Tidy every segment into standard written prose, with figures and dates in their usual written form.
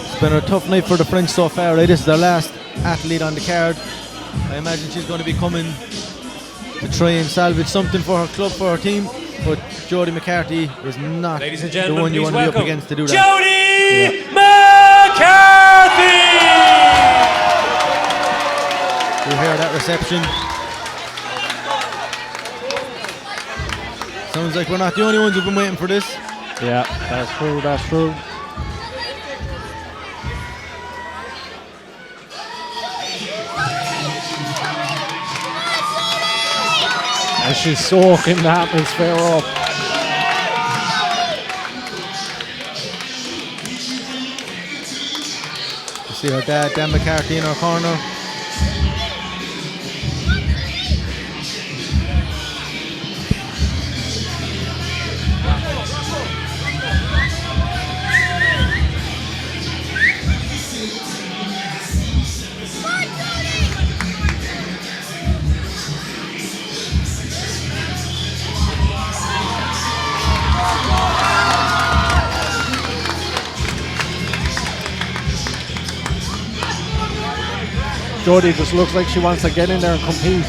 It's been a tough night for the French so far, right? This is their last athlete on the card. I imagine she's going to be coming to try and salvage something for her club, for her team. But Jodie McCarthy is not the one you want to be up against to do that. Jodie McCarthy! You hear that reception? Sounds like we're not the only ones who've been waiting for this. Yeah, that's true, that's true. And she's soaking the atmosphere up. You see her dad, Dan McCarthy, in her corner. Jodie just looks like she wants to get in there and compete.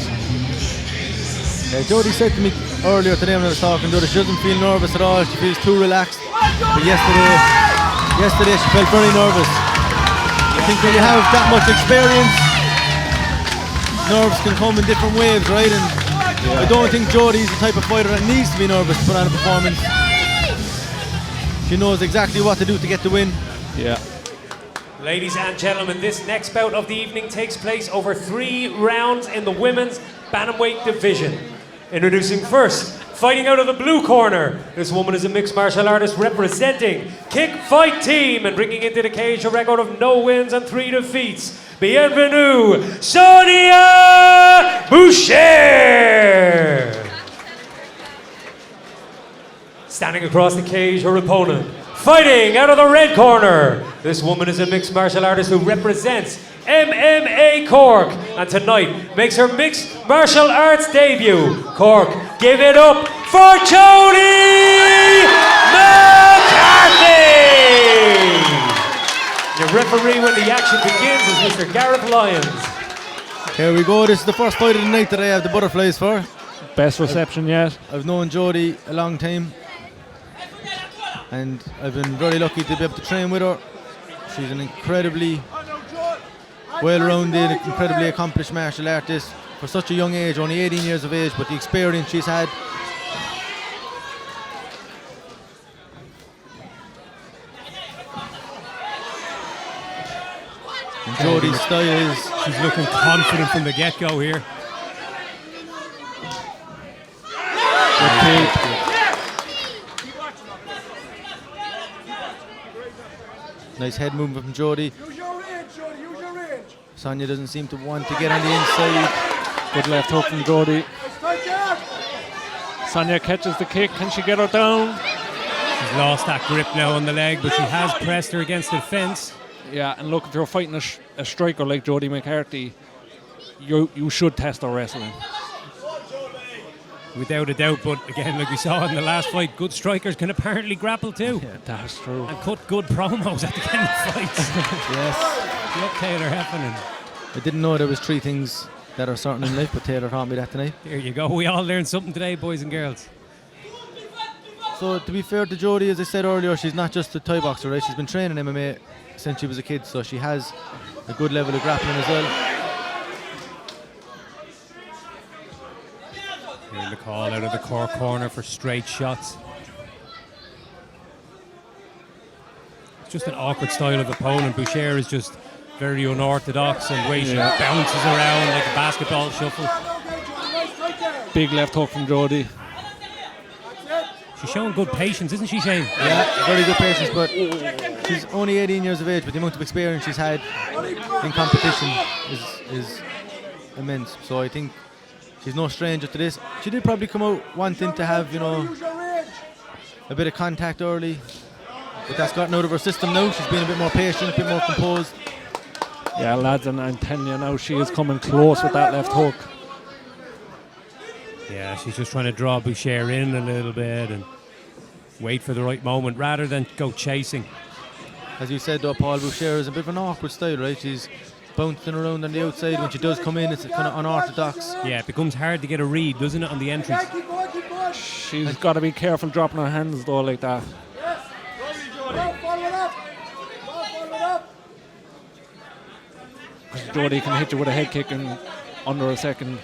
Yeah, Jodie said to me earlier today when I was talking to her, she doesn't feel nervous at all. She feels too relaxed. But yesterday she felt very nervous. I think when you have that much experience, nerves can come in different waves, right? And I don't think Jodie's the type of fighter that needs to be nervous to put on a performance. She knows exactly what to do to get the win. Yeah. Ladies and gentlemen, this next bout of the evening takes place over 3 rounds in the women's bantamweight division. Introducing first, fighting out of the blue corner. This woman is a mixed martial artist representing Kick Fight Team and bringing into the cage a record of no wins and 3 defeats. Bienvenue, Sonia Bouchair. Standing across the cage, her opponent. Fighting out of the red corner, this woman is a mixed martial artist who represents MMA Cork and tonight makes her mixed martial arts debut. Cork, give it up for Jodie McCarthy! Your referee when the action begins is Mr. Gareth Lyons. Here we go, this is the first fight of the night that I have the butterflies for. Best reception yet. I've known Jodie a long time. And I've been very lucky to be able to train with her. She's an incredibly well-rounded, incredibly accomplished martial artist for such a young age, only 18 years of age, but the experience she's had. And Jodie's style is... She's looking confident from the get-go here. Nice head movement from Jodie. Sonia doesn't seem to want to get on the inside. Good left hook from Jodie. Sonia catches the kick. Can she get her down? She's lost that grip now on the leg, but she has pressed her against the fence. Yeah, and look, if you're fighting a striker like Jodie McCarthy, you should test her wrestling. Without a doubt, but again, like we saw in the last fight, good strikers can apparently grapple too. Yeah, that's true. And cut good promos at the end of fights. Yes. Look, Taylor Heffernan. I didn't know there was 3 things that are certain in life, but Taylor taught me that tonight. There you go. We all learned something today, boys and girls. So to be fair to Jodie, as I said earlier, she's not just a Thai boxer, right? She's been training MMA since she was a kid, so she has a good level of grappling as well. Hearing the call out of the Cork corner for straight shots. It's just an awkward style of opponent. Bouchair is just very unorthodox and the way she bounces around like a basketball shuffle. Big left hook from Jodie. She's showing good patience, isn't she, Shane? Yeah, very good patience, but she's only 18 years of age, but the amount of experience she's had in competition is immense. So I think she's no stranger to this. She did probably come out wanting to have, you know, a bit of contact early, but that's gotten out of her system now. She's been a bit more patient, a bit more composed. Yeah, lads, and I'm telling you now, she is coming close with that left hook. Yeah, she's just trying to draw Bouchair in a little bit and wait for the right moment rather than go chasing. As you said though, Paul, Bouchair is a bit of an awkward style, right? She's bouncing around on the outside. When she does come in, it's kind of unorthodox. Yeah, it becomes hard to get a read, doesn't it, on the entries? She's got to be careful dropping her hands though like that. Jodie can hit you with a head kick in under a second.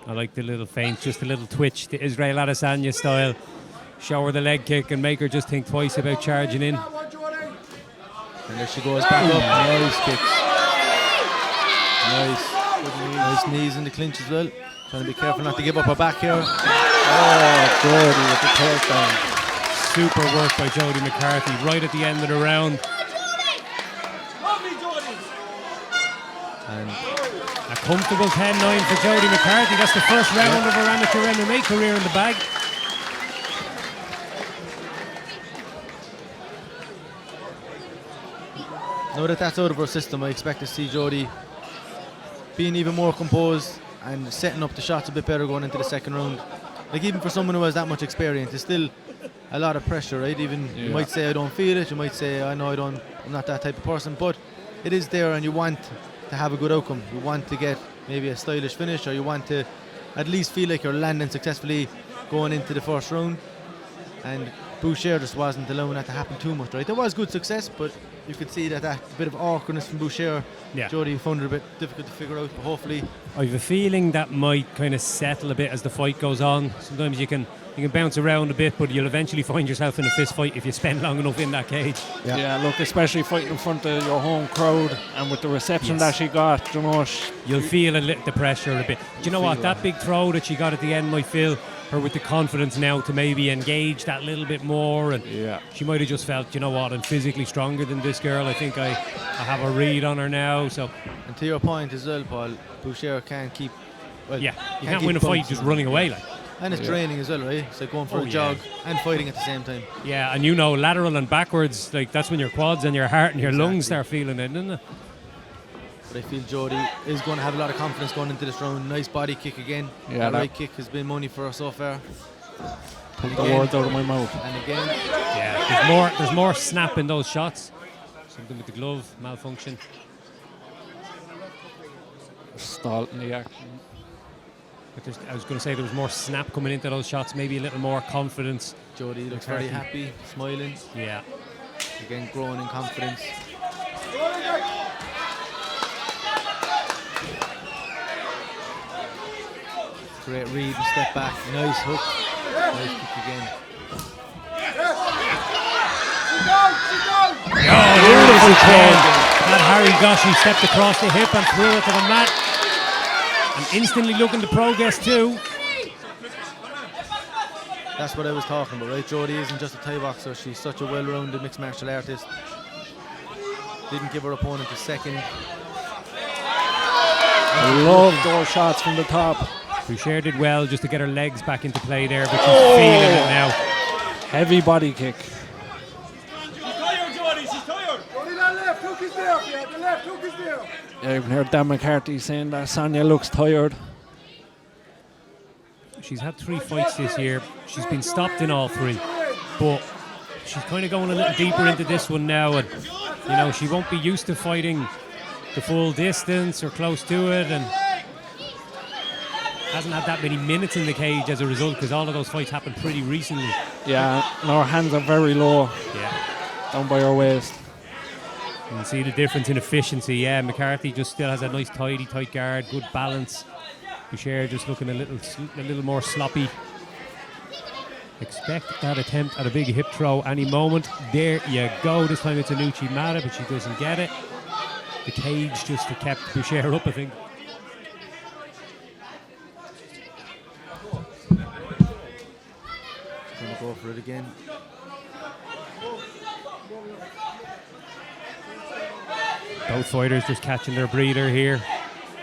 I like the little feint, just a little twitch, the Israel Adesanya style. Show her the leg kick and make her just think twice about charging in. And there she goes back up. Nice kicks. Nice knees in the clinch as well. Trying to be careful not to give up her back here. Oh, Jodie with the takedown. Super work by Jodie McCarthy right at the end of the round. And a comfortable 10-9 for Jodie McCarthy. That's the first round of her amateur MMA career in the bag. now that that's out of her system, I expect to see Jodie being even more composed and setting up the shots a bit better going into the second round. Like, even for someone who has that much experience, it's still a lot of pressure, right? Even you might say I don't feel it, you might say I know I'm not that type of person, but it is there, and you want to have a good outcome. You want to get maybe a stylish finish, or you want to at least feel like you're landing successfully going into the first round. And Bouchair just wasn't allowing that to happen too much, right? There was good success, but you could see that bit of awkwardness from Bouchair. Yeah. Jodie found it a bit difficult to figure out, but hopefully I have a feeling that might kind of settle a bit as the fight goes on. Sometimes you can bounce around a bit, but you'll eventually find yourself in a fist fight if you spend long enough in that cage. Yeah, look, especially fighting in front of your home crowd and with the reception that she got, you know. You'll feel the pressure a bit. Do you know what? That big throw that she got at the end might fill her with the confidence now to maybe engage that little bit more, and she might have just felt, you know what, I'm physically stronger than this girl. I think I have a read on her now. So, and to your point as well, Paul, Bouchair can't keep. Well, you can't win a fight just running away like. And it's draining as well, right? It's like going for a jog and fighting at the same time. Yeah, and lateral and backwards, like that's when your quads and your heart and your lungs start feeling it, isn't it? But I feel Jodie is going to have a lot of confidence going into this round. Nice body kick again. Yeah, that right kick has been money for her so far. Took the words out of my mouth. And again. Yeah, there's more snap in those shots. Something with the glove, malfunction. Stalled in the action. But I was going to say there was more snap coming into those shots, maybe a little more confidence. Jodie looks very happy, smiling. Yeah. Again, growing in confidence. Great read and step back. Nice hook. Nice kick again. Beautiful turn. That Harry Goshi stepped across the hip and threw it to the mat. And instantly looking to progress too. That's what I was talking about, right? Jodie isn't just a Thai boxer, she's such a well-rounded mixed martial artist. Didn't give her opponent a second. I love those shots from the top. Bouchair did well just to get her legs back into play there, but she's feeling it now. Heavy body kick. She's tired, Jodie, she's tired. Jodie, that left hook is there, the left hook is there. Yeah, you can hear Dan McCarthy saying that Sonia looks tired. She's had 3 fights this year. She's been stopped in all 3, but she's kind of going a little deeper into this one now, and she won't be used to fighting the full distance or close to it, and hasn't had that many minutes in the cage as a result, because all of those fights happened pretty recently. Yeah, and her hands are very low. Yeah, down by her waist. You can see the difference in efficiency. Yeah, McCarthy just still has a nice tight guard, good balance. Bouchair just looking a little more sloppy. Expect that attempt at a big hip throw any moment. There you go. This time it's Anuchi Mata, but she doesn't get it. The cage just kept Bouchair up, I think. Gonna go for it again. Both fighters just catching their breather here.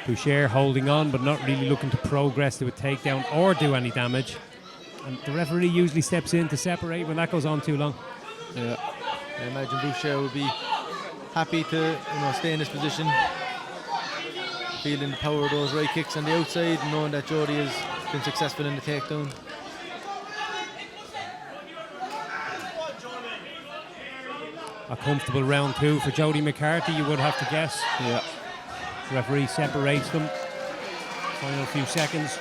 Bouchair holding on, but not really looking to progress to a takedown or do any damage. And the referee usually steps in to separate when that goes on too long. Yeah, I imagine Bouchair would be happy to stay in this position. feeling the power of those right kicks on the outside, knowing that Jodie has been successful in the takedown. A comfortable round 2 for Jodie McCarthy, you would have to guess. Yeah. The referee separates them. Final few seconds.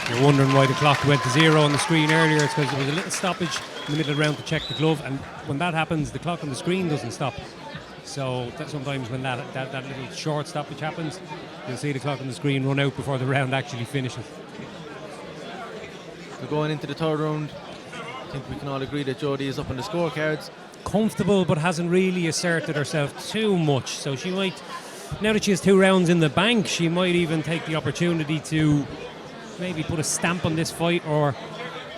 You're wondering why the clock went to 0 on the screen earlier. It's because there was a little stoppage in the middle of the round to check the glove, and when that happens, the clock on the screen doesn't stop. So that sometimes when that little short stoppage happens, you'll see the clock on the screen run out before the round actually finishes. So going into the third round, I think we can all agree that Jodie is up on the scorecards. Comfortable, but hasn't really asserted herself too much. So she might, now that she has 2 rounds in the bank, she might even take the opportunity to maybe put a stamp on this fight or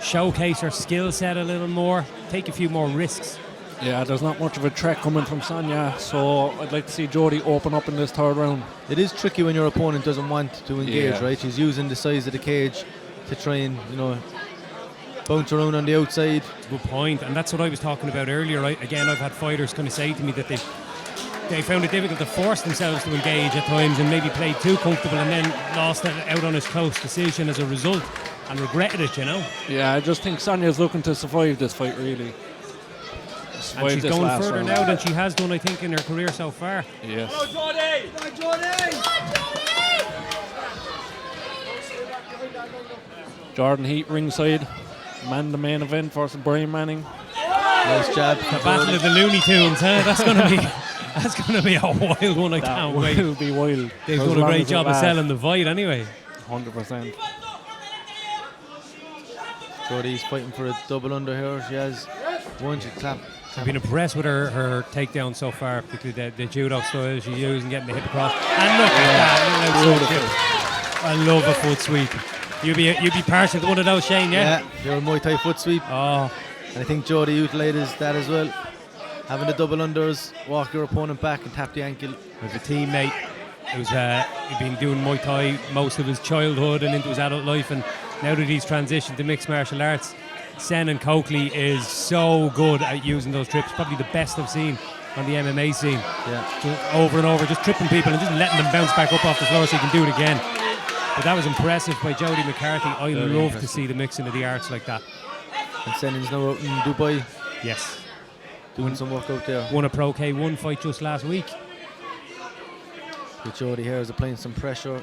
showcase her skill set a little more, take a few more risks. Yeah, there's not much of a threat coming from Sonia, so I'd like to see Jodie open up in this third round. It is tricky when your opponent doesn't want to engage, Yeah. right? She's using the size of the cage to try and, bounce around on the outside. Good point, and that's what I was talking about earlier. Right? Again, I've had fighters kind of say to me that they found it difficult to force themselves to engage at times and maybe played too comfortable and then lost out on a close decision as a result and regretted it, Yeah, I just think Sonia's looking to survive this fight, really. And she's going further now than she has done, I think, in her career so far. Yes. Go, Jodie! Go, Jodie! Jordan Heat ringside. The main event versus Brian Manning. Nice jab. The battle of the Looney Tunes, huh? That's going to be a wild one. I can't wait. That will be wild. They've done a great job of selling the fight anyway. 100%. Jodie's fighting for a double under here. She has one. She clap. I've been impressed with her takedown so far, particularly the judo style she's using, getting the hip across. And look at that! I love a foot sweep. You'd be partial to one of those, Shane, yeah? Yeah, your Muay Thai foot sweep. Oh, And I think Jodie utilised that as well. Having the double unders, walk your opponent back and tap the ankle. as a teammate who's he'd been doing Muay Thai most of his childhood and into his adult life, and now that he's transitioned to mixed martial arts, Sen and Coakley is so good at using those trips. Probably the best I've seen on the MMA scene. Yeah. Just over and over, just tripping people and just letting them bounce back up off the floor so you can do it again. But that was impressive by Jodie McCarthy. I love to see the mixing of the arts like that. And Sennin's now out in Dubai Yes. doing some work out there. Won a Pro K1 fight just last week. With Jodie here is applying some pressure.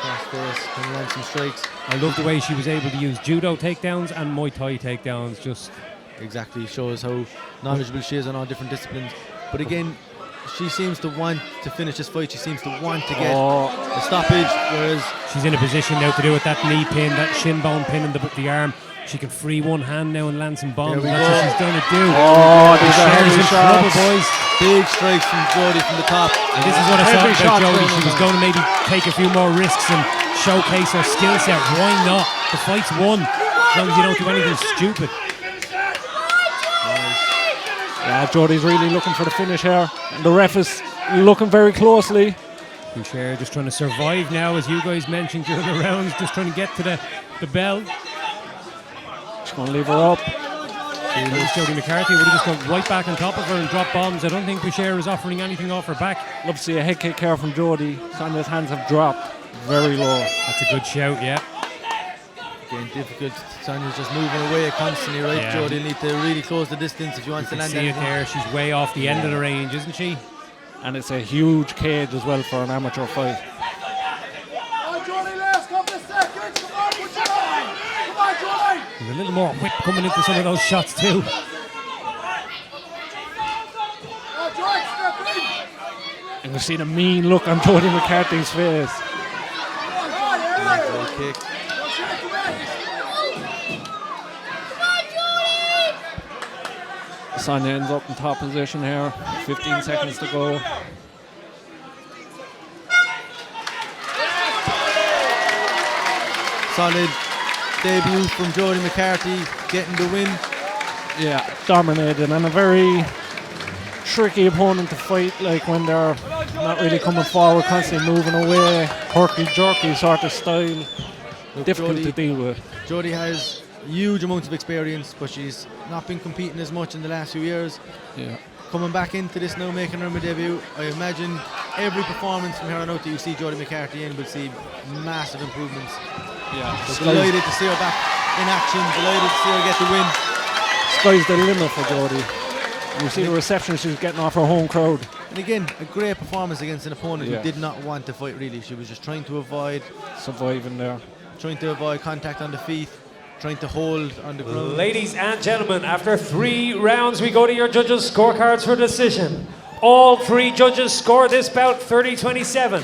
Cross face, can land some strikes. I love the way she was able to use judo takedowns and Muay Thai takedowns. Just Exactly, shows how knowledgeable she is on all different disciplines. But again, she seems to want to finish this fight. She seems to want to get a stoppage, whereas she's in a position now to do it. That knee pin, that shin bone pin in the arm. She can free one hand now and land some bombs. There we That's go. what she's going to do. Oh, these are Cher's heavy in trouble, shots. boys. big strikes from Jodie from the top. And this is what I thought Heavy about shots Jodie. going She on was now. going to maybe take a few more risks and showcase her skill set. Why not? The fight's won. As long as you don't do anything stupid. Yeah, Jodie's really looking for the finish here. And the ref is looking very closely. Bouchair just trying to survive now, as you guys mentioned during the rounds, just trying to get to the bell. She's going to leave her up. Jodie McCarthy would have just gone right back on top of her and dropped bombs. I don't think Bouchair is offering anything off her back. Love to see a head kick here from Jodie. Sonia's hands have dropped very low. That's a good shout, yeah. Again, difficult. Sonia's just moving away constantly, right? Yeah. Jodie need to really close the distance if you want to You land see it anything. there. She's way off the end of the range, isn't she? And it's a huge cage as well for an amateur fight. Come on, Jodie, last couple of seconds. Come on, put your line. Come on, Jodie. There's a little more whip coming into some of those shots too. Oh, Jodie, step in. And we've seen a mean look on Jodie McCarthy's face. Come on, Jodie. Right kick. Don't shake the leg. Sonia ends up in top position here. 15 seconds to go. Solid debut from Jodie McCarthy, getting the win. Yeah, dominated, and a very tricky opponent to fight, like when they're not really coming forward, constantly moving away, herky jerky sort of style. Look, Difficult to Jodie, deal with. Jodie has huge amounts of experience, but she's not been competing as much in the last few years. Yeah. Coming back into this now, making her debut, I imagine every performance from here on out that you see Jodie McCarthy in will see massive improvements. Yeah. So delighted to see her back in action, delighted to see her get the win. Sky's the limit for Jodie. You see the reception she was getting off her home crowd. And again, a great performance against an opponent Yeah. who did not want to fight really. She was just trying to avoid Surviving there. contact on the feet, trying to hold on the ground. Ladies and gentlemen, after 3 rounds, we go to your judges' scorecards for decision. All 3 judges score this bout 30-27.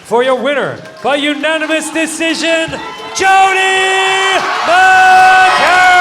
For your winner, by unanimous decision, Jodie McCarthy!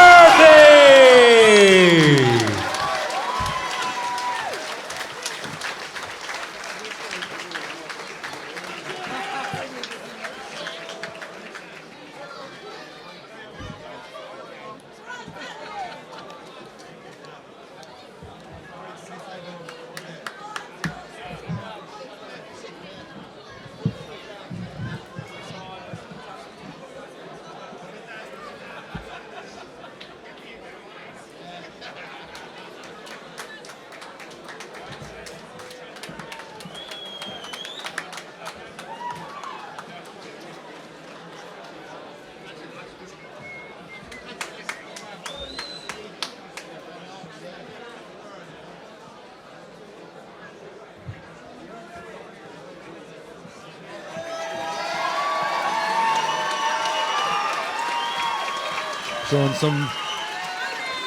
Showing some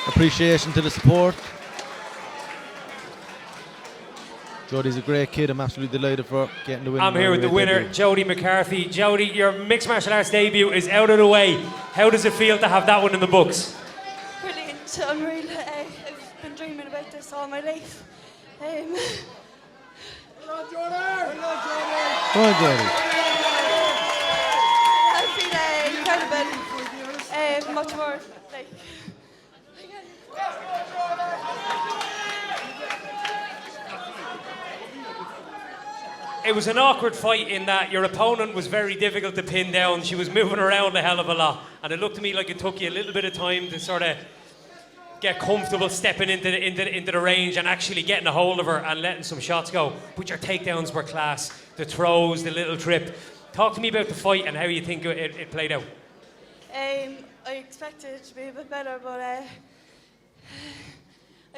appreciation to the support. Jodie's a great kid. I'm absolutely delighted for getting the win. I'm here with the winner, Jodie McCarthy. Jodie, your mixed martial arts debut is out of the way. How does it feel to have that one in the books? Brilliant, unreal. I've been dreaming about this all my life. Go on, Jodie. I've been incredible. Much more like. It was an awkward fight in that your opponent was very difficult to pin down. She was moving around a hell of a lot. And it looked to me like it took you a little bit of time to sort of get comfortable stepping into the range and actually getting a hold of her and letting some shots go. But your takedowns were class. The throws, the little trip. Talk to me about the fight and how you think it played out. I expected it to be a bit better, but I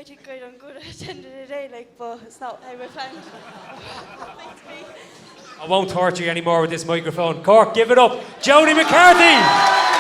think I done good at the end of the day, but it's not how I planned. Thanks, me. I won't torture you anymore with this microphone. Cork, give it up. Jodie McCarthy!